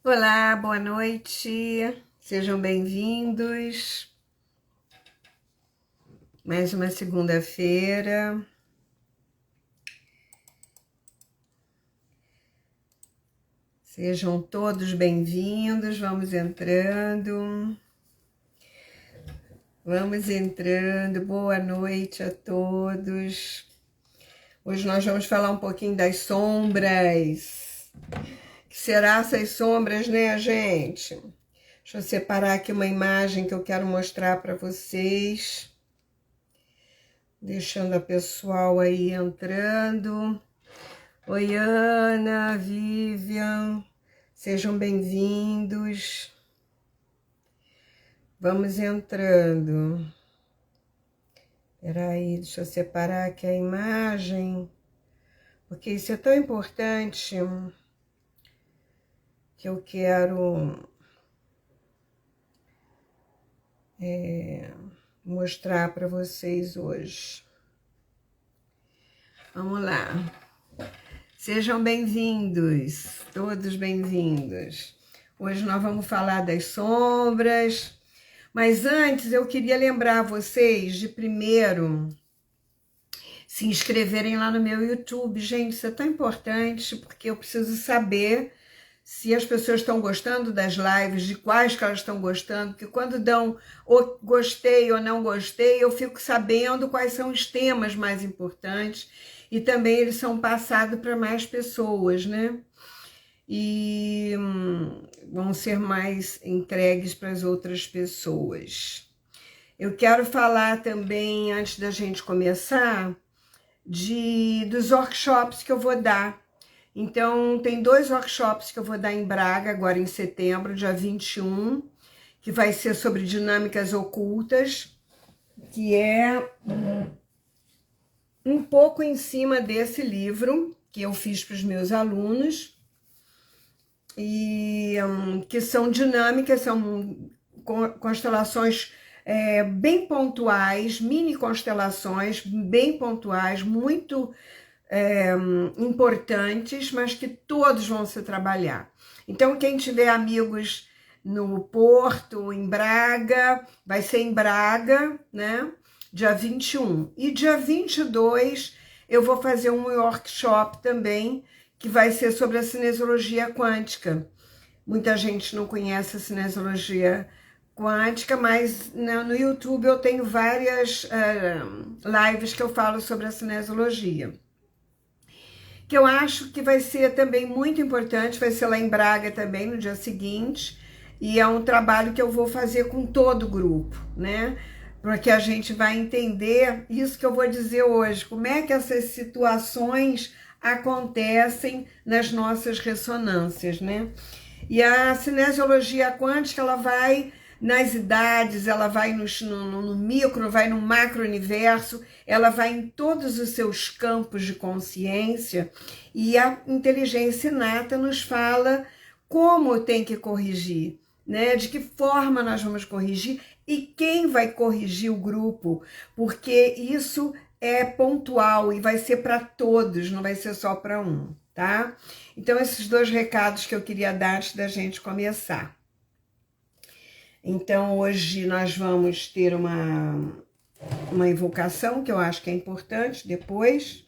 Olá, boa noite, sejam bem-vindos. Mais uma segunda-feira. Sejam todos bem-vindos, vamos entrando. Boa noite a todos. Hoje nós vamos falar um pouquinho das sombras. O que será essas sombras, né, gente? Deixa eu separar aqui uma imagem que eu quero mostrar para vocês. Deixando a pessoal aí entrando. Oi, Ana, Vivian, sejam bem-vindos. Vamos entrando. Peraí, deixa eu separar aqui a imagem, porque isso é tão importante que eu quero mostrar para vocês hoje. Vamos lá. Sejam bem-vindos, todos bem-vindos. Hoje nós vamos falar das sombras, mas antes eu queria lembrar vocês de primeiro se inscreverem lá no meu YouTube. Gente, isso é tão importante porque eu preciso saber se as pessoas estão gostando das lives, de quais que elas estão gostando, porque quando dão ou gostei ou não gostei, eu fico sabendo quais são os temas mais importantes e também eles são passados para mais pessoas, né? E vão ser mais entregues para as outras pessoas. Eu quero falar também, antes da gente começar, dos workshops que eu vou dar. Então, tem 2 workshops que eu vou dar em Braga, agora em setembro, dia 21, que vai ser sobre dinâmicas ocultas, que é um pouco em cima desse livro que eu fiz para os meus alunos, e que são dinâmicas, são constelações bem pontuais, mini constelações bem pontuais, muito importantes, mas que todos vão se trabalhar. Então, quem tiver amigos no Porto, em Braga, vai ser em Braga, né? Dia 21. E dia 22 eu vou fazer um workshop também, que vai ser sobre a cinesiologia quântica. Muita gente não conhece a cinesiologia quântica, mas no YouTube eu tenho várias lives que eu falo sobre a cinesiologia, que eu acho que vai ser também muito importante, vai ser lá em Braga também, no dia seguinte, e é um trabalho que eu vou fazer com todo o grupo, né? Porque a gente vai entender isso que eu vou dizer hoje, como é que essas situações acontecem nas nossas ressonâncias, né? E a cinesiologia quântica, ela vai nas idades, ela vai no micro, vai no macro-universo, ela vai em todos os seus campos de consciência, e a inteligência inata nos fala como tem que corrigir, né? De que forma nós vamos corrigir e quem vai corrigir o grupo, porque isso é pontual e vai ser para todos, não vai ser só para um, tá? Então, esses 2 recados que eu queria dar antes da gente começar. Então, hoje nós vamos ter uma invocação, que eu acho que é importante depois.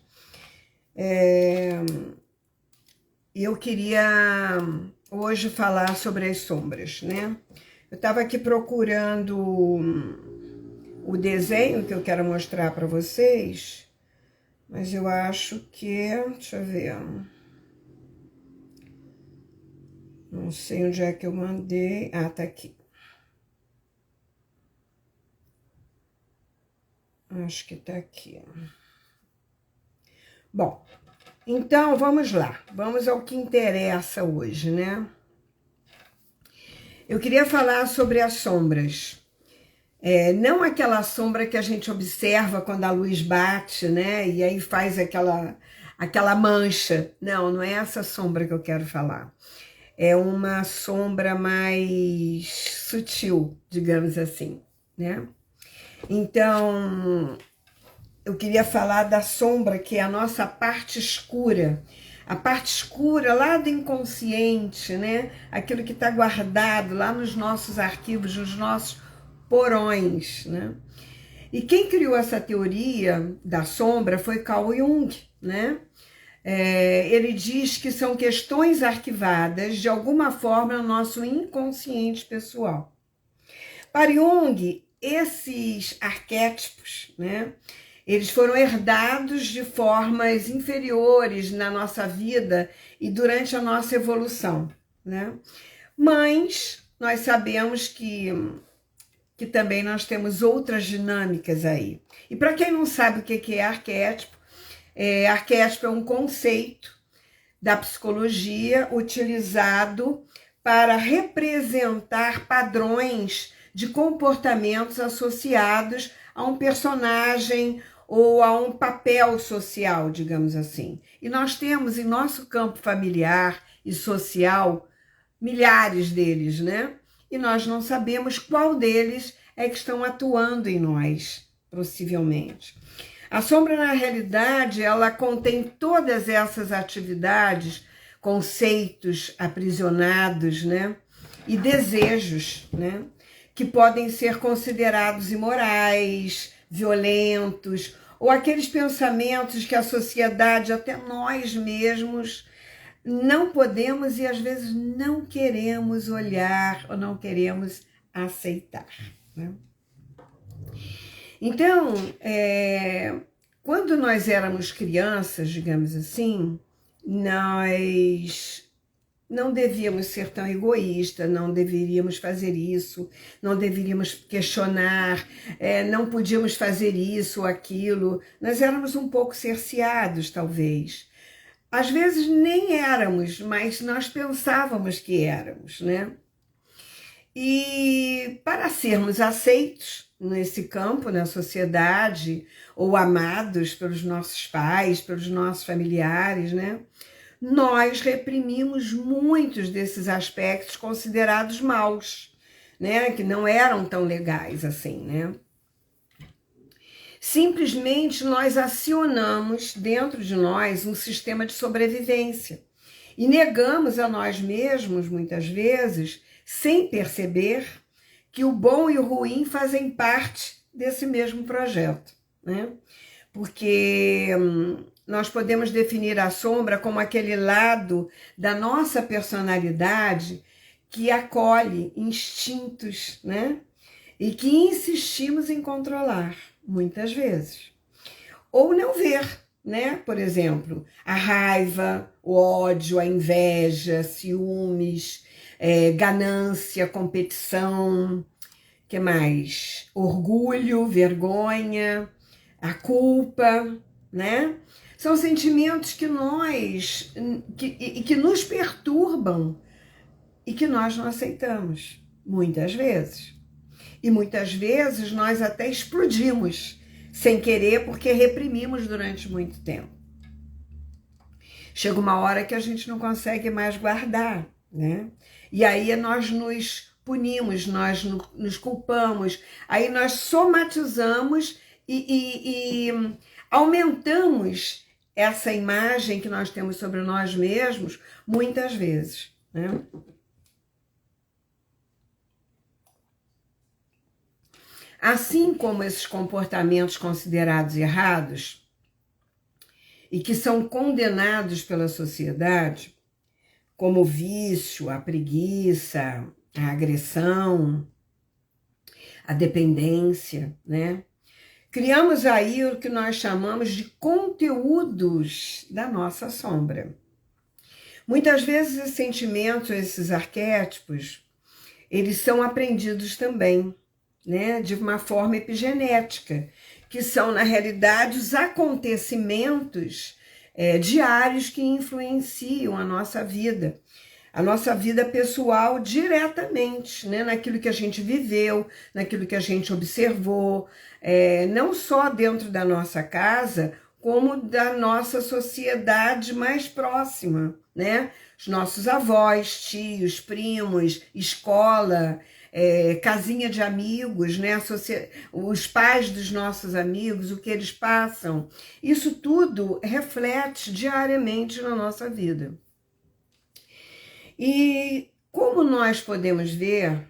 Eu queria hoje falar sobre as sombras, né? Eu estava aqui procurando o desenho que eu quero mostrar para vocês, mas eu acho que... Deixa eu ver. Não sei onde é que eu mandei. Ah, tá aqui. Acho que tá aqui. Bom, então vamos lá. Vamos ao que interessa hoje, né? Eu queria falar sobre as sombras. Não aquela sombra que a gente observa quando a luz bate, né? E aí faz aquela mancha. Não, não é essa sombra que eu quero falar. É uma sombra mais sutil, digamos assim, né? Então, eu queria falar da sombra, que é a nossa parte escura, a parte escura lá do inconsciente, né? Aquilo que está guardado lá nos nossos arquivos, nos nossos porões, né? E quem criou essa teoria da sombra foi Carl Jung, né? Ele diz que são questões arquivadas de alguma forma no nosso inconsciente pessoal. Para Jung, esses arquétipos, né, eles foram herdados de formas inferiores na nossa vida e durante a nossa evolução, né? Mas nós sabemos que também nós temos outras dinâmicas aí. E para quem não sabe o que é arquétipo, arquétipo é um conceito da psicologia utilizado para representar padrões de comportamentos associados a um personagem ou a um papel social, digamos assim. E nós temos em nosso campo familiar e social milhares deles, né? E nós não sabemos qual deles é que estão atuando em nós, possivelmente. A sombra, na realidade, ela contém todas essas atividades, conceitos aprisionados, né? E desejos, né? Que podem ser considerados imorais, violentos, ou aqueles pensamentos que a sociedade, até nós mesmos, não podemos e às vezes não queremos olhar ou não queremos aceitar, né? Então, quando nós éramos crianças, digamos assim, nós não devíamos ser tão egoístas, não deveríamos fazer isso, não deveríamos questionar, não podíamos fazer isso ou aquilo. Nós éramos um pouco cerceados, talvez. Às vezes nem éramos, mas nós pensávamos que éramos, né? E para sermos aceitos nesse campo, na sociedade, ou amados pelos nossos pais, pelos nossos familiares, né? Nós reprimimos muitos desses aspectos considerados maus, né? Que não eram tão legais assim, né? Simplesmente nós acionamos dentro de nós um sistema de sobrevivência e negamos a nós mesmos, muitas vezes, sem perceber que o bom e o ruim fazem parte desse mesmo projeto, né? Porque nós podemos definir a sombra como aquele lado da nossa personalidade que acolhe instintos, né? E que insistimos em controlar, muitas vezes. Ou não ver, né? Por exemplo, a raiva, o ódio, a inveja, ciúmes, ganância, competição, que mais? Orgulho, vergonha, a culpa, né? São sentimentos que que nos perturbam e que nós não aceitamos, muitas vezes. E muitas vezes nós até explodimos sem querer porque reprimimos durante muito tempo. Chega uma hora que a gente não consegue mais guardar, né? E aí nós nos punimos, nós nos culpamos, aí nós somatizamos e aumentamos essa imagem que nós temos sobre nós mesmos muitas vezes, né? Assim como esses comportamentos considerados errados e que são condenados pela sociedade, como o vício, a preguiça, a agressão, a dependência, né? Criamos aí o que nós chamamos de conteúdos da nossa sombra. Muitas vezes esses sentimentos, esses arquétipos, eles são aprendidos também, né, de uma forma epigenética, que são, na realidade, os acontecimentos diários que influenciam a nossa vida pessoal diretamente, né, naquilo que a gente viveu, naquilo que a gente observou, não só dentro da nossa casa, como da nossa sociedade mais próxima, né? Os nossos avós, tios, primos, escola, casinha de amigos, né? Os pais dos nossos amigos, o que eles passam. Isso tudo reflete diariamente na nossa vida. E como nós podemos ver,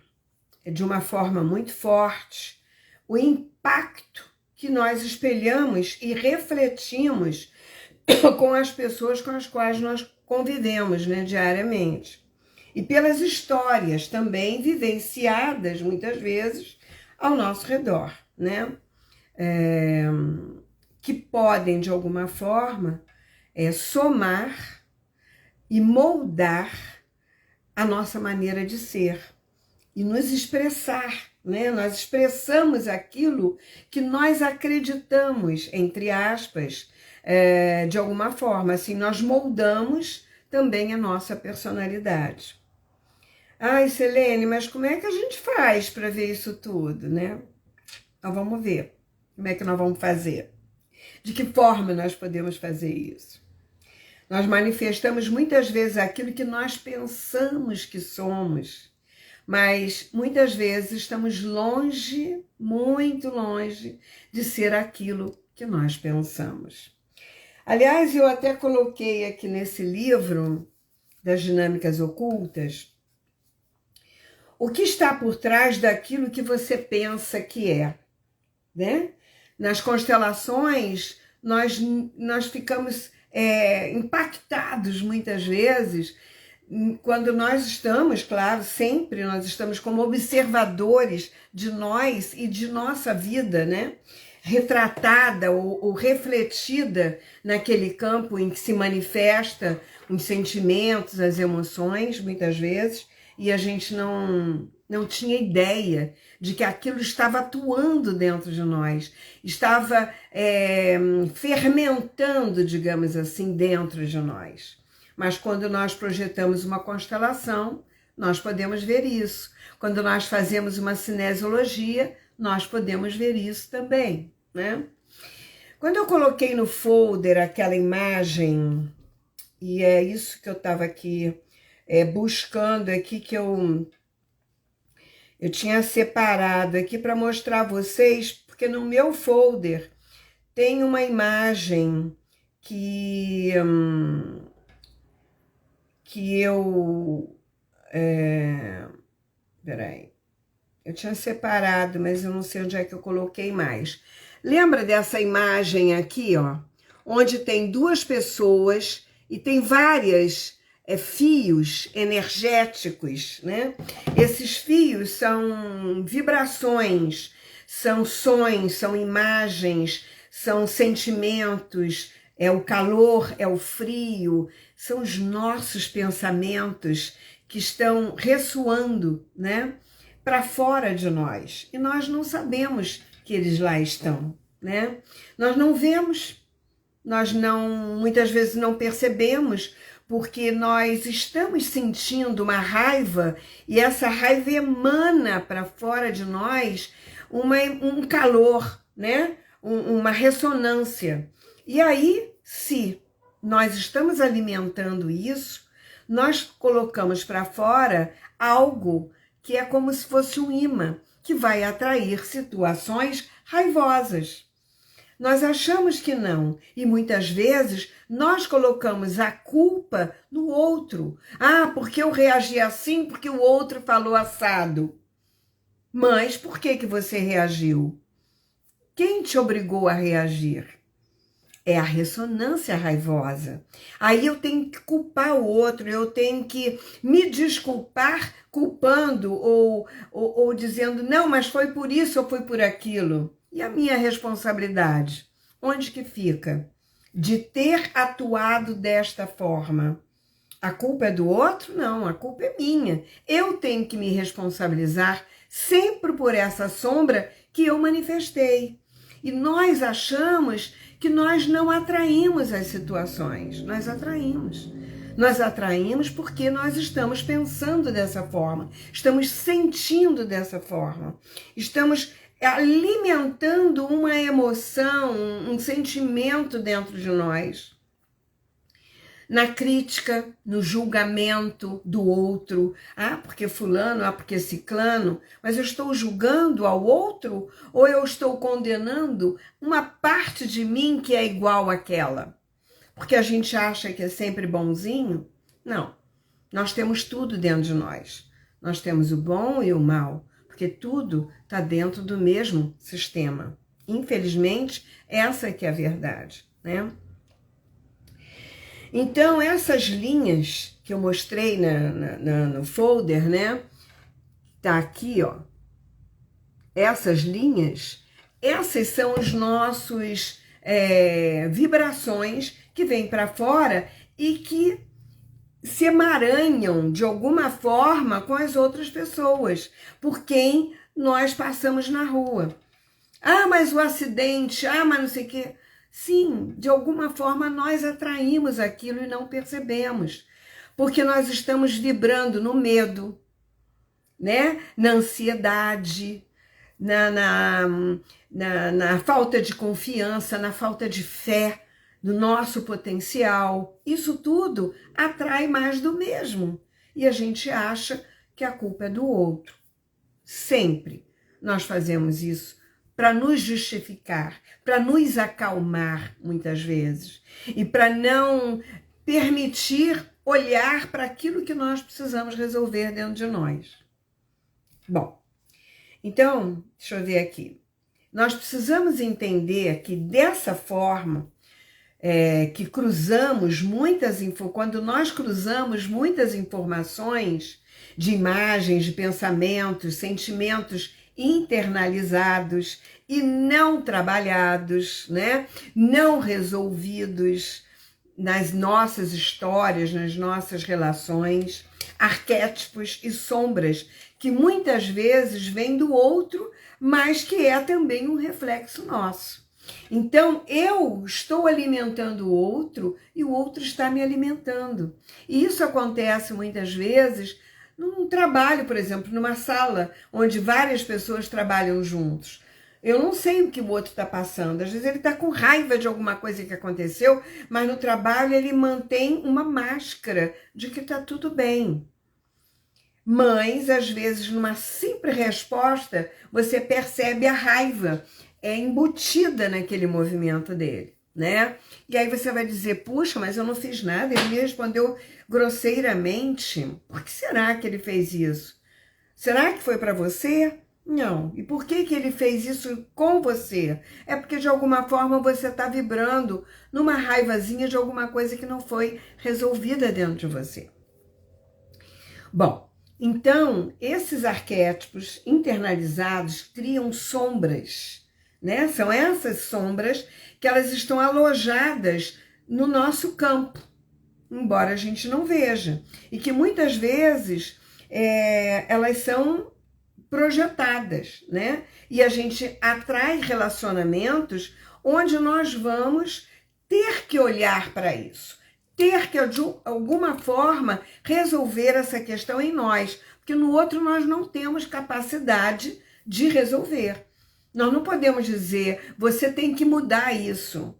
de uma forma muito forte, o impacto que nós espelhamos e refletimos com as pessoas com as quais nós convivemos, né, diariamente. E pelas histórias também vivenciadas, muitas vezes, ao nosso redor, né? Que podem, de alguma forma, somar e moldar a nossa maneira de ser e nos expressar, né? Nós expressamos aquilo que nós acreditamos, entre aspas, de alguma forma, assim, nós moldamos também a nossa personalidade. Ai, Selene, mas como é que a gente faz para ver isso tudo, né? Então vamos ver como é que nós vamos fazer. De que forma nós podemos fazer isso? Nós manifestamos muitas vezes aquilo que nós pensamos que somos, mas muitas vezes estamos longe, muito longe, de ser aquilo que nós pensamos. Aliás, eu até coloquei aqui nesse livro das dinâmicas ocultas o que está por trás daquilo que você pensa que é, né? Nas constelações, nós ficamos impactados muitas vezes quando nós estamos, claro, sempre nós estamos como observadores de nós e de nossa vida, né? Retratada ou refletida naquele campo em que se manifesta os sentimentos, as emoções, muitas vezes, e a gente não tinha ideia de que aquilo estava atuando dentro de nós, estava fermentando, digamos assim, dentro de nós. Mas quando nós projetamos uma constelação, nós podemos ver isso. Quando nós fazemos uma cinesiologia, nós podemos ver isso também, né? Quando eu coloquei no folder aquela imagem, e é isso que eu estava aqui buscando aqui, que eu tinha separado aqui para mostrar a vocês, porque no meu folder tem uma imagem que eu... peraí. Eu tinha separado, mas eu não sei onde é que eu coloquei mais. Lembra dessa imagem aqui, ó? Onde tem duas pessoas e tem várias fios energéticos, né? Esses fios são vibrações, são sons, são imagens, são sentimentos, é o calor, é o frio, são os nossos pensamentos que estão ressoando, né, para fora de nós. E nós não sabemos que eles lá estão, né? Nós não vemos, muitas vezes não percebemos, porque nós estamos sentindo uma raiva e essa raiva emana para fora de nós um calor, né? Uma ressonância. E aí, se nós estamos alimentando isso, nós colocamos para fora algo que é como se fosse um imã, que vai atrair situações raivosas. Nós achamos que não, e muitas vezes nós colocamos a culpa no outro. Ah, porque eu reagi assim, porque o outro falou assado. Mas por que você reagiu? Quem te obrigou a reagir? É a ressonância raivosa. Aí eu tenho que culpar o outro, eu tenho que me desculpar culpando ou dizendo, não, mas foi por isso ou foi por aquilo. E a minha responsabilidade? Onde que fica? De ter atuado desta forma. A culpa é do outro? Não, a culpa é minha. Eu tenho que me responsabilizar sempre por essa sombra que eu manifestei. E nós achamos que nós não atraímos as situações. Nós atraímos. Nós atraímos porque nós estamos pensando dessa forma, estamos sentindo dessa forma, estamos alimentando uma emoção, um sentimento dentro de nós. na crítica, no julgamento do outro. Ah, porque fulano, porque ciclano. Mas eu estou julgando ao outro ou eu estou condenando uma parte de mim que é igual àquela? Porque a gente acha que é sempre bonzinho? Não. Nós temos tudo dentro de nós. Nós temos o bom e o mal, porque tudo está dentro do mesmo sistema. Infelizmente, essa que é a verdade, né? Então, essas linhas que eu mostrei no folder, né? Tá aqui, ó. Essas linhas, essas são os nossos vibrações que vêm para fora e que se emaranham de alguma forma com as outras pessoas por quem nós passamos na rua. Ah, mas o acidente, mas não sei o quê. Sim, de alguma forma nós atraímos aquilo e não percebemos, porque nós estamos vibrando no medo, né? Na ansiedade, na falta de confiança, na falta de fé do nosso potencial. Isso tudo atrai mais do mesmo. E a gente acha que a culpa é do outro. Sempre nós fazemos isso para nos justificar, para nos acalmar muitas vezes e para não permitir olhar para aquilo que nós precisamos resolver dentro de nós. Bom, então, deixa eu ver aqui. Nós precisamos entender que dessa forma que cruzamos quando nós cruzamos muitas informações de imagens, de pensamentos, sentimentos internalizados e não trabalhados, né? Não resolvidos nas nossas histórias, nas nossas relações, arquétipos e sombras que muitas vezes vêm do outro, mas que é também um reflexo nosso. Então, eu estou alimentando o outro e o outro está me alimentando. E isso acontece muitas vezes num trabalho, por exemplo, numa sala onde várias pessoas trabalham juntos. Eu não sei o que o outro está passando. Às vezes ele está com raiva de alguma coisa que aconteceu, mas no trabalho ele mantém uma máscara de que está tudo bem. Mas, às vezes, numa simples resposta, você percebe a raiva embutida naquele movimento dele, né? E aí você vai dizer, puxa, mas eu não fiz nada, ele me respondeu grosseiramente. Por que será que ele fez isso? Será que foi para você? Não. E por que ele fez isso com você? É porque de alguma forma você está vibrando numa raivazinha de alguma coisa que não foi resolvida dentro de você. Bom, então esses arquétipos internalizados criam sombras, né? São essas sombras que elas estão alojadas no nosso campo, embora a gente não veja. E que muitas vezes elas são projetadas, né? E a gente atrai relacionamentos onde nós vamos ter que olhar para isso, ter que, de alguma forma, resolver essa questão em nós, porque no outro nós não temos capacidade de resolver. Nós não podemos dizer, você tem que mudar isso.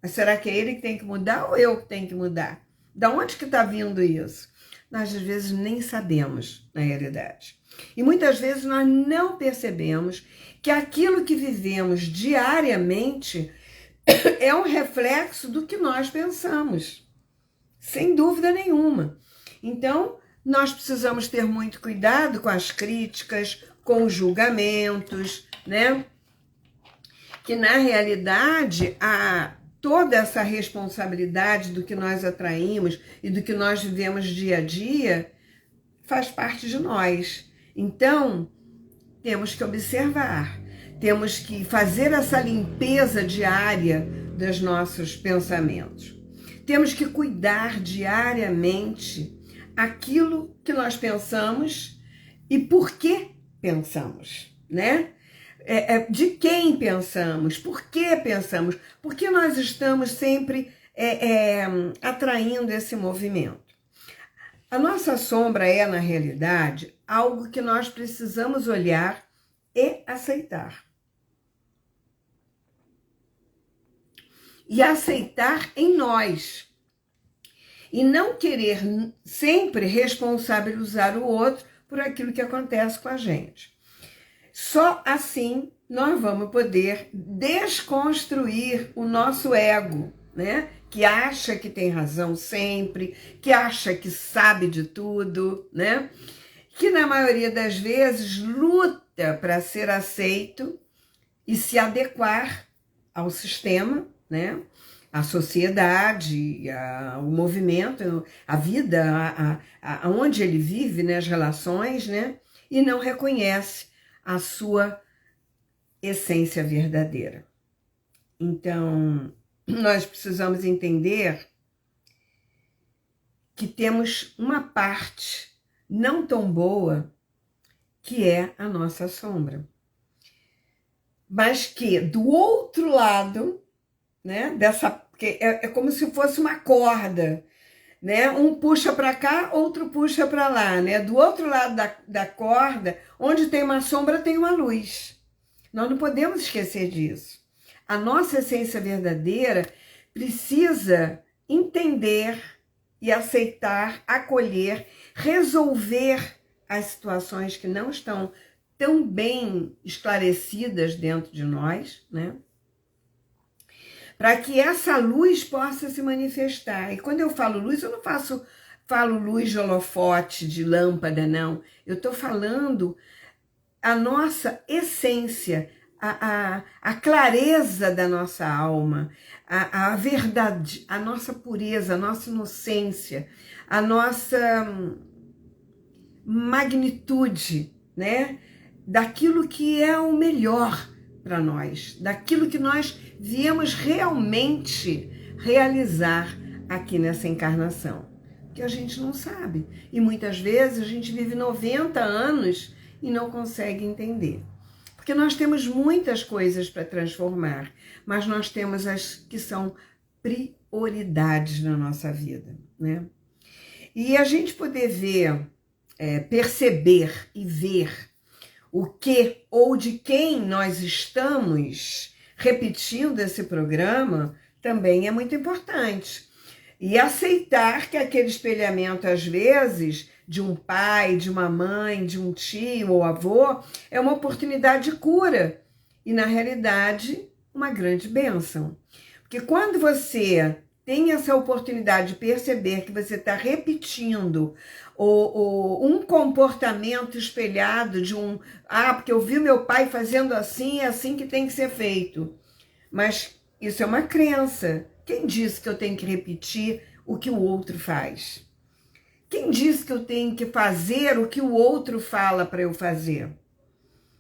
Mas será que é ele que tem que mudar ou eu que tenho que mudar? Da onde que está vindo isso? Nós, às vezes, nem sabemos, na realidade. E muitas vezes nós não percebemos que aquilo que vivemos diariamente é um reflexo do que nós pensamos, sem dúvida nenhuma. Então, nós precisamos ter muito cuidado com as críticas, com os julgamentos, né? Que, na realidade, toda essa responsabilidade do que nós atraímos e do que nós vivemos dia a dia faz parte de nós. Então, temos que observar, temos que fazer essa limpeza diária dos nossos pensamentos. Temos que cuidar diariamente aquilo que nós pensamos e por que pensamos, né? De quem pensamos, por que pensamos, por que nós estamos sempre atraindo esse movimento. A nossa sombra é, na realidade, algo que nós precisamos olhar e aceitar. E aceitar em nós. e não querer sempre responsabilizar o outro por aquilo que acontece com a gente. Só assim nós vamos poder desconstruir o nosso ego, né? Que acha que tem razão sempre, que acha que sabe de tudo, né? Que na maioria das vezes luta para ser aceito e se adequar ao sistema, né? A sociedade, o movimento, a vida, onde ele vive, né? As relações, né? E não reconhece a sua essência verdadeira. Então, nós precisamos entender que temos uma parte não tão boa, que é a nossa sombra. Mas que do outro lado, né, porque é como se fosse uma corda, né? Um puxa para cá, outro puxa para lá, né? Do outro lado da corda, onde tem uma sombra, tem uma luz. Nós não podemos esquecer disso. A nossa essência verdadeira precisa entender e aceitar, acolher, resolver as situações que não estão tão bem esclarecidas dentro de nós, né? Para que essa luz possa se manifestar. E quando eu falo luz, eu não falo luz de holofote, de lâmpada, não. Eu estou falando a nossa essência, a clareza da nossa alma, a verdade, a nossa pureza, a nossa inocência, a nossa magnitude, né? Daquilo que é o melhor para nós, daquilo que nós viemos realmente realizar aqui nessa encarnação, que a gente não sabe. E muitas vezes a gente vive 90 anos e não consegue entender. Porque nós temos muitas coisas para transformar, mas nós temos as que são prioridades na nossa vida, né? E a gente poder ver, perceber e ver o que ou de quem nós estamos repetindo esse programa também é muito importante. E aceitar que aquele espelhamento, às vezes, de um pai, de uma mãe, de um tio ou avô, é uma oportunidade de cura. E, na realidade, uma grande bênção. Porque quando você tem essa oportunidade de perceber que você está repetindo um comportamento espelhado de porque eu vi meu pai fazendo assim, é assim que tem que ser feito. Mas isso é uma crença. Quem disse que eu tenho que repetir o que o outro faz? Quem disse que eu tenho que fazer o que o outro fala para eu fazer?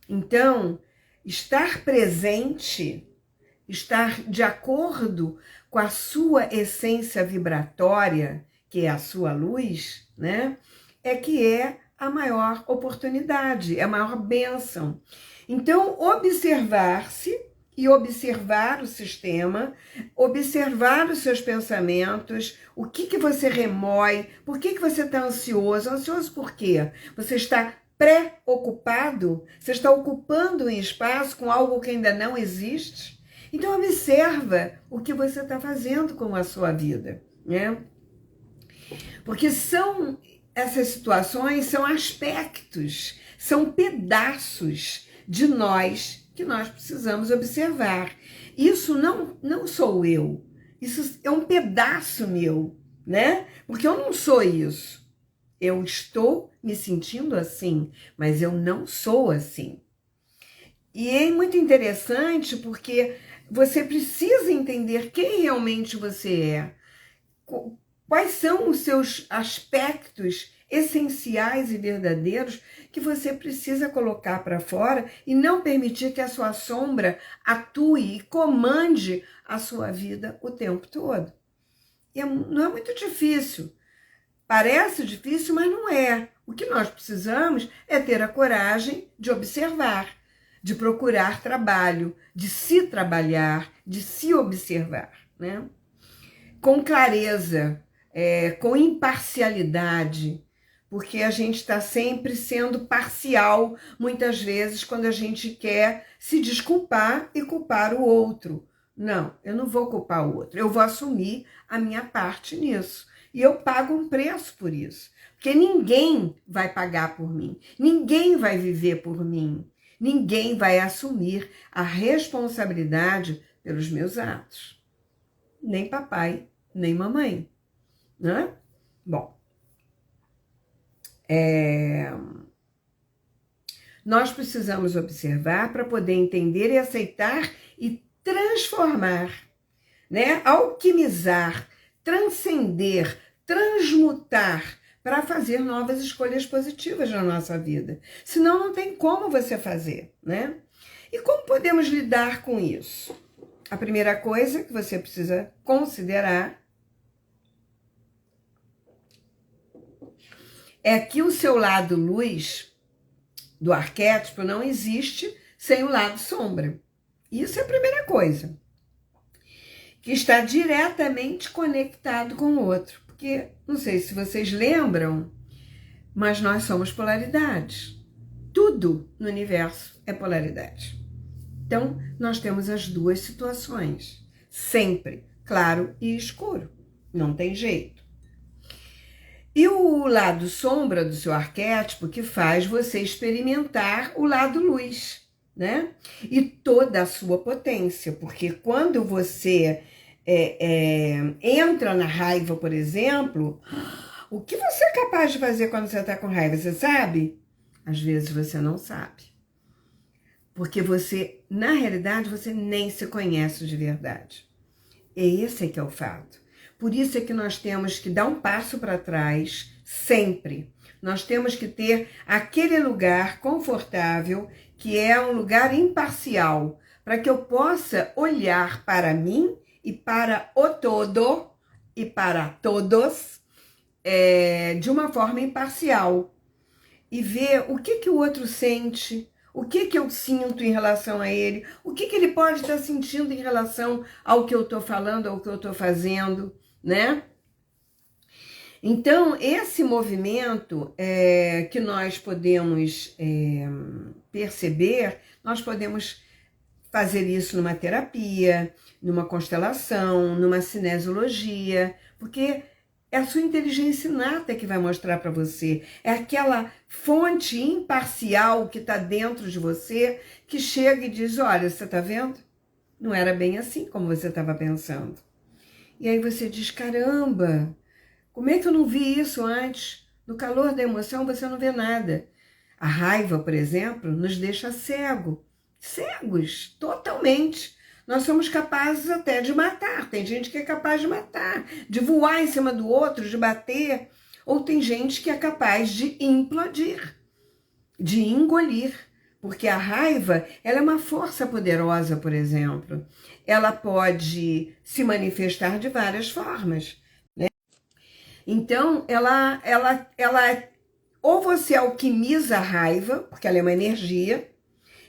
Então, estar presente, estar de acordo com a sua essência vibratória, que é a sua luz, né? É que é a maior oportunidade, é a maior bênção. Então, observar-se e observar o sistema, observar os seus pensamentos, o que você remói, por que você está ansioso? Ansioso por quê? Você está preocupado? Você está ocupando um espaço com algo que ainda não existe? Então, observa o que você está fazendo com a sua vida, né? Porque essas situações são aspectos, são pedaços de nós que nós precisamos observar. Isso não sou eu, isso é um pedaço meu, né? Porque eu não sou isso. Eu estou me sentindo assim, mas eu não sou assim. E é muito interessante porque você precisa entender quem realmente você é. Quais são os seus aspectos essenciais e verdadeiros que você precisa colocar para fora e não permitir que a sua sombra atue e comande a sua vida o tempo todo. E não é muito difícil. Parece difícil, mas não é. O que nós precisamos é ter a coragem de observar, de procurar trabalho, de se trabalhar, de se observar, né? Com clareza, com imparcialidade, porque a gente está sempre sendo parcial, muitas vezes, quando a gente quer se desculpar e culpar o outro. Não, eu não vou culpar o outro, eu vou assumir a minha parte nisso. E eu pago um preço por isso. Porque ninguém vai pagar por mim. Ninguém vai viver por mim. Ninguém vai assumir a responsabilidade pelos meus atos. Nem papai, nem mamãe. Né? Bom, nós precisamos observar para poder entender e aceitar e transformar, né? Alquimizar, transcender, transmutar para fazer novas escolhas positivas na nossa vida. Senão não tem como você fazer, né? E como podemos lidar com isso? A primeira coisa que você precisa considerar é que o seu lado luz do arquétipo não existe sem o lado sombra. Isso é a primeira coisa. Que está diretamente conectado com o outro. Porque, não sei se vocês lembram, mas nós somos polaridades. Tudo no universo é polaridade. Então, nós temos as duas situações. Sempre, claro e escuro. Não tem jeito. E o lado sombra do seu arquétipo que faz você experimentar o lado luz, né? E toda a sua potência, porque quando você entra na raiva, por exemplo, o que você é capaz de fazer quando você está com raiva, você sabe? Às vezes você não sabe. Porque você, na realidade, você nem se conhece de verdade. Esse é que é o fato. Por isso é que nós temos que dar um passo para trás, sempre. Nós temos que ter aquele lugar confortável, que é um lugar imparcial, para que eu possa olhar para mim e para o todo, e para todos, de uma forma imparcial. E ver o que o outro sente, o que eu sinto em relação a ele, o que ele pode estar sentindo em relação ao que eu estou falando, ao que eu estou fazendo, né? Então, esse movimento que nós podemos perceber, nós podemos fazer isso numa terapia, numa constelação, numa cinesiologia, porque é a sua inteligência inata que vai mostrar para você. É aquela fonte imparcial que está dentro de você, que chega e diz, olha, você está vendo? Não era bem assim como você estava pensando. E aí você diz, caramba, como é que eu não vi isso antes? No calor da emoção você não vê nada. A raiva, por exemplo, nos deixa cegos, totalmente. Nós somos capazes até de matar. Tem gente que é capaz de matar, de voar em cima do outro, de bater. Ou tem gente que é capaz de implodir, de engolir. Porque a raiva, ela é uma força poderosa, por exemplo. Ela pode se manifestar de várias formas, né? Então, ela ou você alquimiza a raiva, porque ela é uma energia,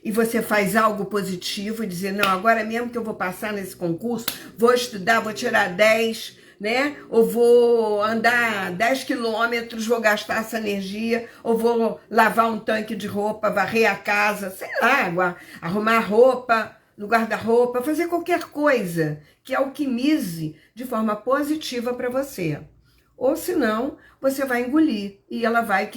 e você faz algo positivo e dizer, não, agora mesmo que eu vou passar nesse concurso, vou estudar, vou tirar 10, né? Ou vou andar 10 quilômetros, vou gastar essa energia, ou vou lavar um tanque de roupa, varrer a casa, sei lá, arrumar roupa no guarda-roupa, fazer qualquer coisa que alquimize de forma positiva para você. Ou senão, você vai engolir e ela vai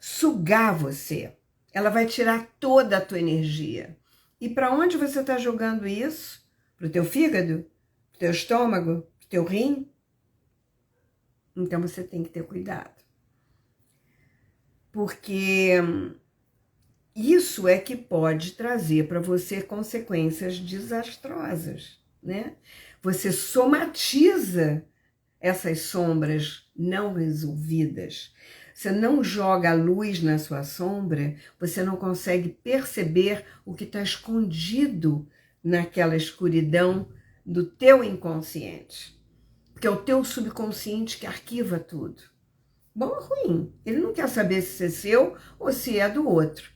sugar você. Ela vai tirar toda a tua energia. E para onde você está jogando isso? Para o teu fígado? Para o teu estômago? Para o teu rim? Então você tem que ter cuidado. Porque isso é que pode trazer para você consequências desastrosas, né? Você somatiza essas sombras não resolvidas. Você não joga a luz na sua sombra, você não consegue perceber o que está escondido naquela escuridão do teu inconsciente. Porque é o teu subconsciente que arquiva tudo. Bom ou ruim, ele não quer saber se é seu ou se é do outro.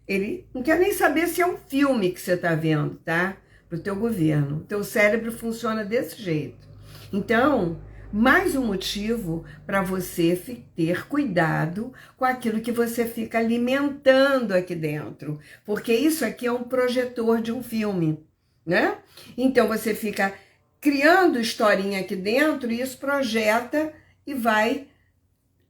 Ele não quer nem saber se é um filme que você está vendo, tá? Para o teu governo. O teu cérebro funciona desse jeito. Então, mais um motivo para você ter cuidado com aquilo que você fica alimentando aqui dentro. Porque isso aqui é um projetor de um filme, né? Então você fica criando historinha aqui dentro e isso projeta e vai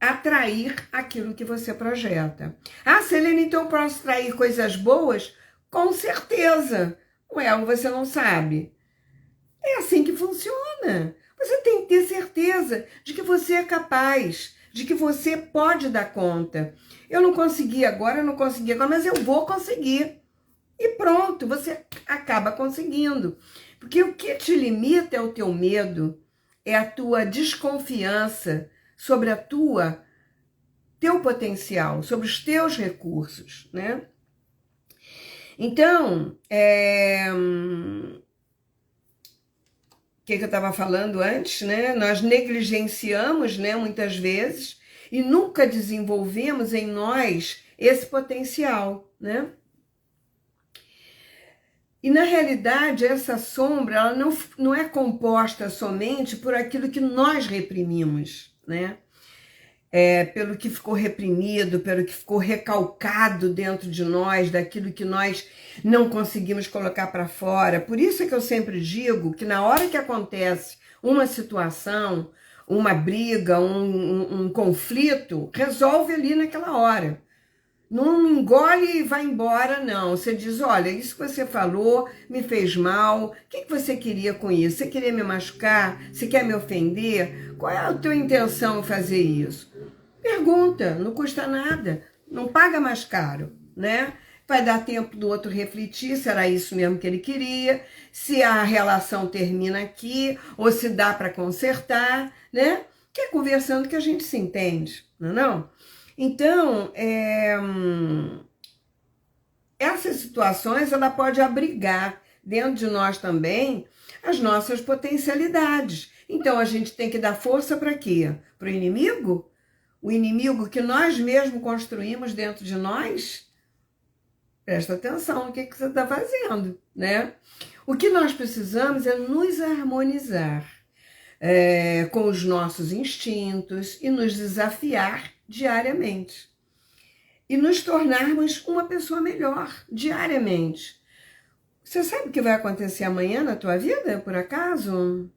atrair aquilo que você projeta. Ah, Selene, então eu posso atrair coisas boas? Com certeza. Ué, você não sabe. É assim que funciona. Você tem que ter certeza de que você é capaz, de que você pode dar conta. Eu não consegui agora, mas eu vou conseguir. E pronto, você acaba conseguindo. Porque o que te limita é o teu medo, é a tua desconfiança sobre teu potencial, sobre os teus recursos, né? Então, o que eu estava falando antes, né? Nós negligenciamos, né, muitas vezes, e nunca desenvolvemos em nós esse potencial, né? E na realidade, essa sombra, ela não é composta somente por aquilo que nós reprimimos, né? Pelo que ficou reprimido, pelo que ficou recalcado dentro de nós, daquilo que nós não conseguimos colocar para fora. Por isso é que eu sempre digo que na hora que acontece uma situação, uma briga, um conflito, resolve ali naquela hora. Não engole e vai embora, não. Você diz, olha, isso que você falou me fez mal. O que você queria com isso? Você queria me machucar? Você quer me ofender? Qual é a tua intenção em fazer isso? Pergunta, não custa nada. Não paga mais caro, né? Vai dar tempo do outro refletir se era isso mesmo que ele queria, se a relação termina aqui, ou se dá para consertar, né? Que é conversando que a gente se entende, não é não? Então, essas situações, ela pode abrigar dentro de nós também as nossas potencialidades. Então, a gente tem que dar força para quê? Para o inimigo? O inimigo que nós mesmos construímos dentro de nós? Presta atenção no que você está fazendo, né? O que nós precisamos é nos harmonizar com os nossos instintos e nos desafiar diariamente. E nos tornarmos uma pessoa melhor diariamente. Você sabe o que vai acontecer amanhã na tua vida, por acaso?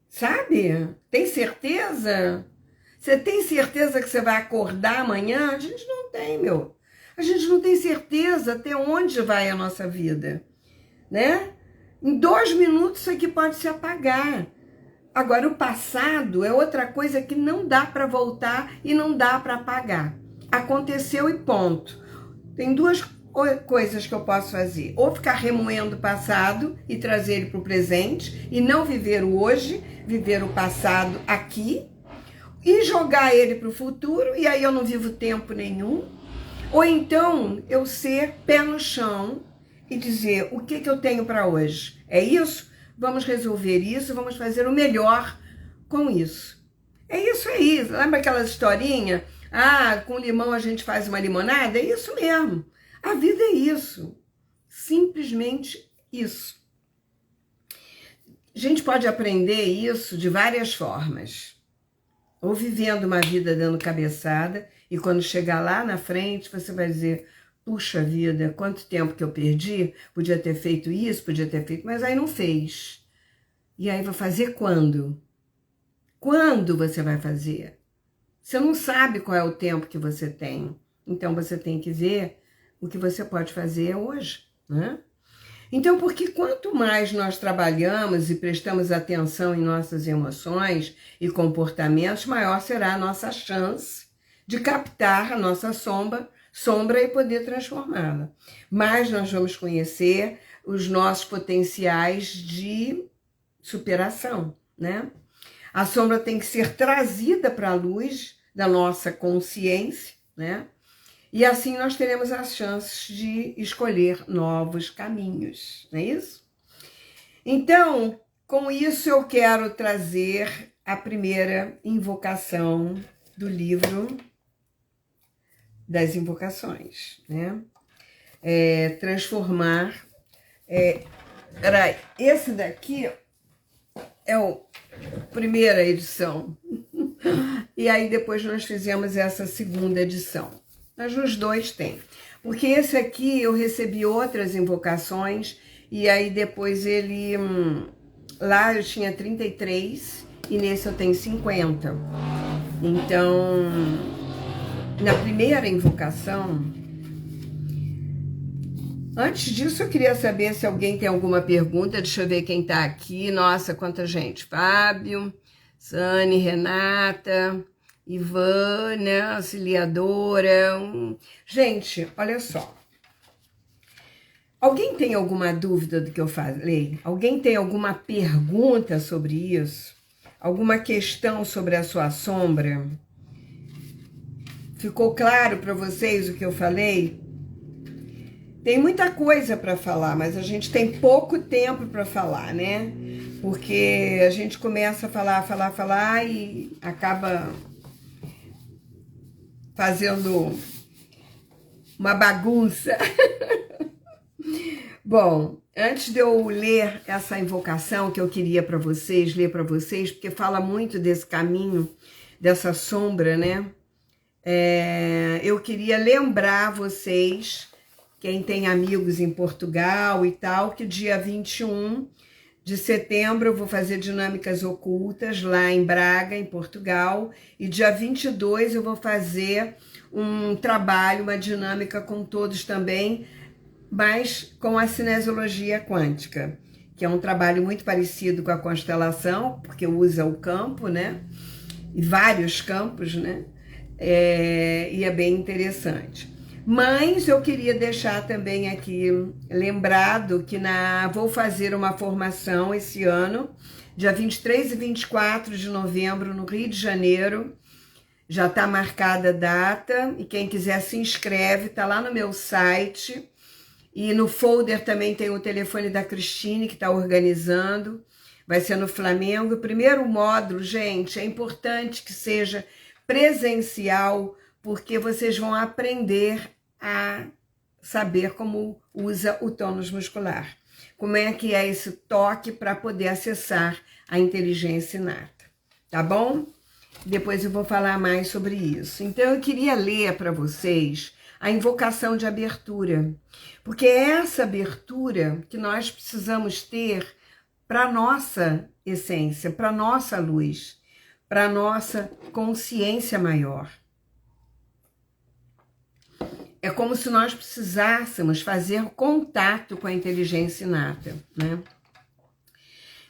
Sabe? Tem certeza? Você tem certeza que você vai acordar amanhã? A gente não tem, meu. A gente não tem certeza até onde vai a nossa vida, né? Em 2 minutos isso aqui pode se apagar. Agora, o passado é outra coisa que não dá para voltar e não dá para apagar. Aconteceu e ponto. Tem 2 coisas que eu posso fazer. Ou ficar remoendo o passado e trazer ele para o presente e não viver o hoje, viver o passado aqui e jogar ele para o futuro e aí eu não vivo tempo nenhum. Ou então eu ser pé no chão e dizer o que eu tenho para hoje. É isso? Vamos resolver isso, vamos fazer o melhor com isso. É isso aí. Lembra aquela historinha? Ah, com limão a gente faz uma limonada? É isso mesmo. A vida é isso. Simplesmente isso. A gente pode aprender isso de várias formas. Ou vivendo uma vida dando cabeçada, e quando chegar lá na frente, você vai dizer, puxa vida, quanto tempo que eu perdi, podia ter feito isso, podia ter feito, mas aí não fez. E aí vai fazer quando? Quando você vai fazer? Você não sabe qual é o tempo que você tem, então você tem que ver o que você pode fazer hoje, né? Então, porque quanto mais nós trabalhamos e prestamos atenção em nossas emoções e comportamentos, maior será a nossa chance de captar a nossa sombra e poder transformá-la. Mais nós vamos conhecer os nossos potenciais de superação, né? A sombra tem que ser trazida para a luz da nossa consciência, né? E assim nós teremos as chances de escolher novos caminhos, não é isso? Então, com isso eu quero trazer a primeira invocação do livro das invocações, né? Transformar. Esse daqui é a primeira edição. E aí depois nós fizemos essa segunda edição. Mas nos 2 tem. Porque esse aqui eu recebi outras invocações e aí depois ele... Lá eu tinha 33 e nesse eu tenho 50. Então, na primeira invocação, antes disso eu queria saber se alguém tem alguma pergunta. Deixa eu ver quem tá aqui. Nossa, quanta gente. Fábio, Sani, Renata, Ivana, auxiliadora. Gente, olha só. Alguém tem alguma dúvida do que eu falei? Alguém tem alguma pergunta sobre isso? Alguma questão sobre a sua sombra? Ficou claro para vocês o que eu falei? Tem muita coisa para falar, mas a gente tem pouco tempo para falar, né? Porque a gente começa a falar e acaba fazendo uma bagunça. Bom, antes de eu ler essa invocação que eu queria para vocês, ler para vocês, porque fala muito desse caminho, dessa sombra, né? Eu queria lembrar vocês, quem tem amigos em Portugal e tal, que dia 21 de setembro eu vou fazer dinâmicas ocultas lá em Braga, em Portugal, e dia 22 eu vou fazer um trabalho, uma dinâmica com todos também, mas com a cinesiologia quântica, que é um trabalho muito parecido com a constelação, porque usa o campo, né? E vários campos, né? E é bem interessante. Mas eu queria deixar também aqui lembrado que vou fazer uma formação esse ano, dia 23 e 24 de novembro, no Rio de Janeiro. Já está marcada a data, e quem quiser se inscreve, está lá no meu site. E no folder também tem o telefone da Cristine, que está organizando. Vai ser no Flamengo. O primeiro módulo, gente, é importante que seja presencial, porque vocês vão aprender a saber como usa o tônus muscular. Como é que é esse toque para poder acessar a inteligência inata. Tá bom? Depois eu vou falar mais sobre isso. Então eu queria ler para vocês a invocação de abertura, porque é essa abertura que nós precisamos ter para a nossa essência, para a nossa luz, para a nossa consciência maior. É como se nós precisássemos fazer contato com a inteligência inata, né?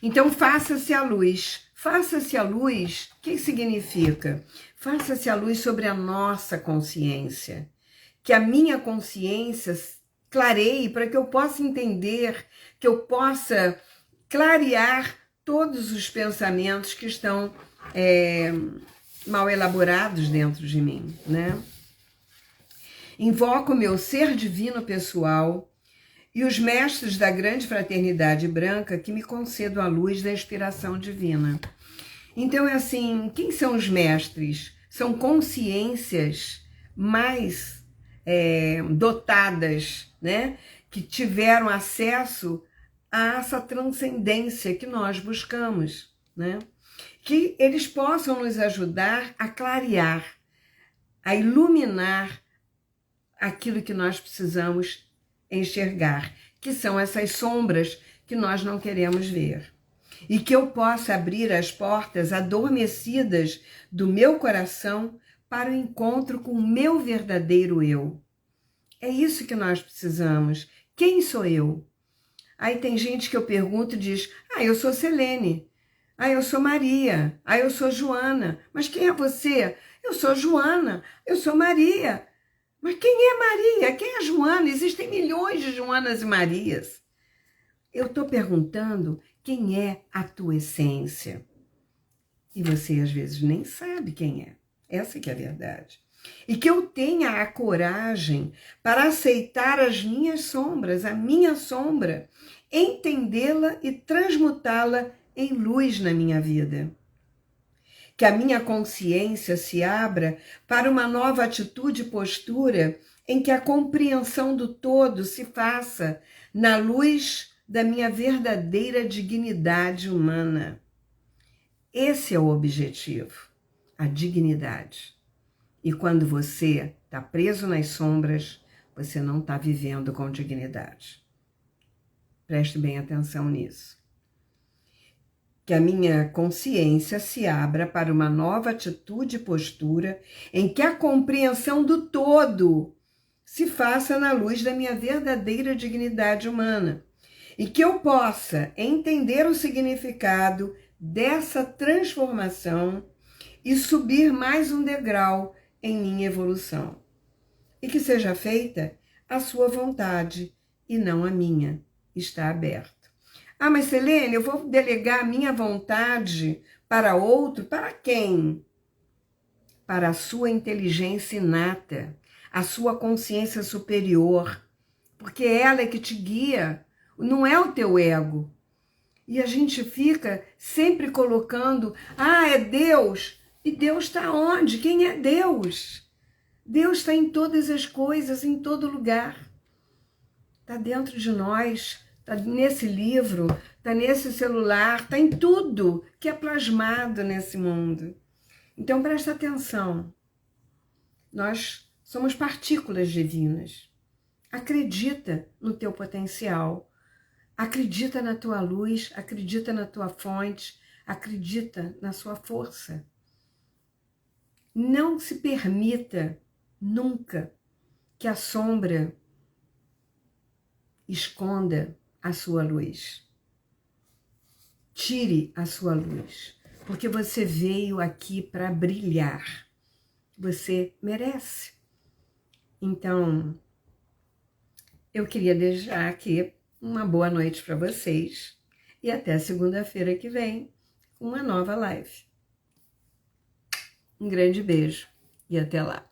Então, faça-se a luz. Faça-se a luz, o que significa? Faça-se a luz sobre a nossa consciência. Que a minha consciência clareie para que eu possa entender, que eu possa clarear todos os pensamentos que estão mal elaborados dentro de mim, né? Invoco o meu ser divino pessoal e os mestres da grande fraternidade branca que me concedam a luz da inspiração divina. Então é assim, quem são os mestres? São consciências mais dotadas, né? Que tiveram acesso a essa transcendência que nós buscamos, né? Que eles possam nos ajudar a clarear, a iluminar aquilo que nós precisamos enxergar, que são essas sombras que nós não queremos ver. E que eu possa abrir as portas adormecidas do meu coração para o encontro com o meu verdadeiro eu. É isso que nós precisamos. Quem sou eu? Aí tem gente que eu pergunto e diz, eu sou Selene, eu sou Maria, eu sou Joana. Mas quem é você? Eu sou Joana, eu sou Maria. Mas quem é Maria? Quem é Joana? Existem milhões de Joanas e Marias. Eu estou perguntando quem é a tua essência. E você, às vezes, nem sabe quem é. Essa que é a verdade. E que eu tenha a coragem para aceitar as minhas sombras, a minha sombra, entendê-la e transmutá-la em luz na minha vida. Que a minha consciência se abra para uma nova atitude e postura em que a compreensão do todo se faça na luz da minha verdadeira dignidade humana. Esse é o objetivo, a dignidade. E quando você está preso nas sombras, você não está vivendo com dignidade. Preste bem atenção nisso. que a minha consciência se abra para uma nova atitude e postura em que a compreensão do todo se faça na luz da minha verdadeira dignidade humana e que eu possa entender o significado dessa transformação e subir mais um degrau em minha evolução. E que seja feita a sua vontade e não a minha. Está aberto. Ah, mas Selene, eu vou delegar a minha vontade para outro? Para quem? Para a sua inteligência inata, a sua consciência superior, porque ela é que te guia, não é o teu ego. E a gente fica sempre colocando, é Deus. E Deus está onde? Quem é Deus? Deus está em todas as coisas, em todo lugar. Está dentro de nós, está nesse livro, está nesse celular, está em tudo que é plasmado nesse mundo. Então presta atenção. Nós somos partículas divinas. Acredita no teu potencial. Acredita na tua luz, acredita na tua fonte, acredita na sua força. Não se permita nunca que a sombra esconda a sua luz. Tire a sua luz, porque você veio aqui para brilhar. Você merece. Então, eu queria deixar aqui uma boa noite para vocês e até segunda-feira que vem, uma nova live. Um grande beijo e até lá.